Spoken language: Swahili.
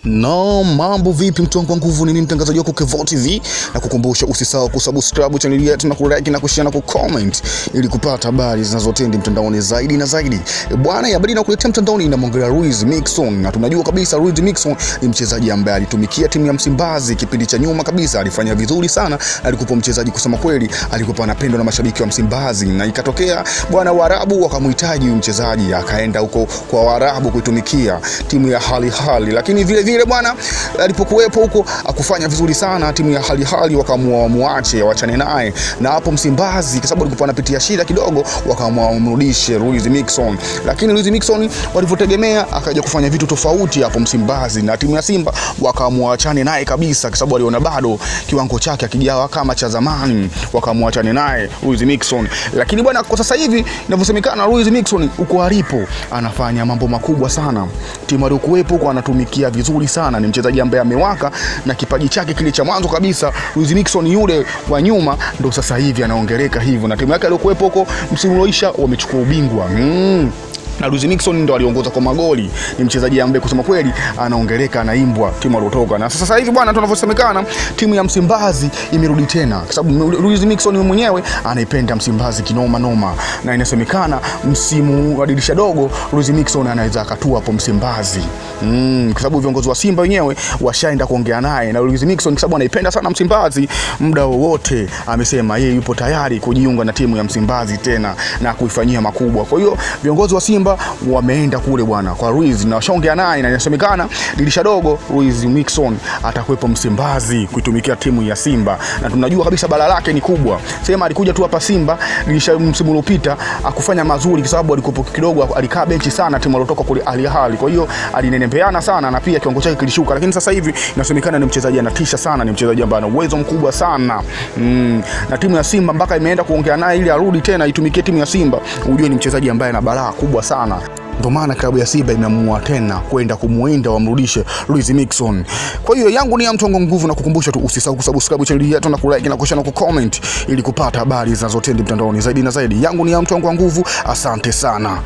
No, mambo vipi mtu wangu wa nguvu, ni mimi mtangazaji wako Kevo TV, na kukumbusha usisahau kusubscribe channel yetu na kulike na kushare na kucomment ili kupata habari zinazotendi mtandaoni zaidi na zaidi. Bwana, habari na kuletea mtandaoni inamwongelea Luis Miquissone, na tunajua kabisa Luis Miquissone ni mchezaji ambaye alitumikia timu ya Msimbazi kipindi cha nyuma kabisa, alifanya vizuri sana, alikuwa mchezaji kusema kweli, alikuwa anapendwa na mashabiki wa Msimbazi, na ikatokea bwana Waarabu wakamhitaji mchezaji, akaenda huko kwa Waarabu kuitumikia timu ya Al Ahly, lakini vile bwana alipokuwepo huko akufanya vizuri sana, timu ya Al Ahly wakaamua muache, waachane naye, na hapo Msimbazi kwa sababu alikuwa anapitia shida kidogo, wakaamua mrudishe Luis Miquissone. Lakini Luis Miquissone walivyotegemea akaja kufanya vitu tofauti hapo Msimbazi, na timu ya Simba wakaamua waachane naye kabisa, kwa sababu waliona bado kiwango chake hakijawa kama cha zamani, wakaamua waachane naye Luis Miquissone. Lakini bwana, kwa sasa hivi inavyosemekana Luis Miquissone uko alipo anafanya mambo makubwa sana, timu aliyokuwepo kwa anatumikia vizuri sana, ni mchezaji ambaye amewaka na kipaji chake kile cha mwanzo kabisa. Luis Miquissone yule wa nyuma ndo sasa hivi anaongeleka hivyo, na timu yake aliyokuwepo huko msimu ulioisha wamechukua ubingwa. Na Luis Miquissone ndo aliongoza kwa magoli, ni mchezaji ambaye kusema kweli anaongeleka, anaimbwa timu aliyotoka. Na sasa hivi bwana, tunavyosemekana timu ya Msimbazi imerudi tena, kwa sababu Luis Miquissone mwenyewe anaipenda Msimbazi kinoma noma, na inasemekana msimu wa dirisha dogo Luis Miquissone anaweza akatua hapo Msimbazi, kwa sababu viongozi wa Simba wenyewe washaenda kuongea naye, na Luis Miquissone kwa sababu anaipenda sana Msimbazi, muda wowote amesema yeye yupo tayari kujiunga na timu ya Msimbazi tena na kuifanyia makubwa. Kwa hiyo viongozi wa Simba wameenda kule bwana kwa Luis na washaongea naye, na inasemekana dirisha dogo Luis Miquissone atakuwepo Msimbazi kuitumikia timu ya Simba, na tunajua kabisa bala lake ni kubwa. Sema alikuja tu hapa Simba dirisha msimu uliopita akufanya mazuri, kwa sababu alikuwa kidogo alikaa benchi sana timu aliyotoka kule Al Ahly, kwa hiyo alinenepeana sana na pia kiwango chake kilishuka. Lakini sasa hivi inasemekana ni mchezaji anatisha sana, ni mchezaji ambaye ana uwezo mkubwa sana, na timu ya Simba mpaka imeenda kuongea naye ili arudi tena itumikie timu ya Simba. Unajua ni mchezaji ambaye ana balaa kubwa sana. Ndio maana klabu ya Simba imeamua tena kwenda kumuinda wamrudishe Luis Miquissone. Kwa hiyo yangu ni ya mtu wangu nguvu, na kukumbusha tu usisahau kusubscribe channel yetu na kulike na kushare na kucomment ili kupata habari zinazotendi mtandaoni zaidi na zaidi. Yangu ni ya mtu wangu nguvu, asante sana.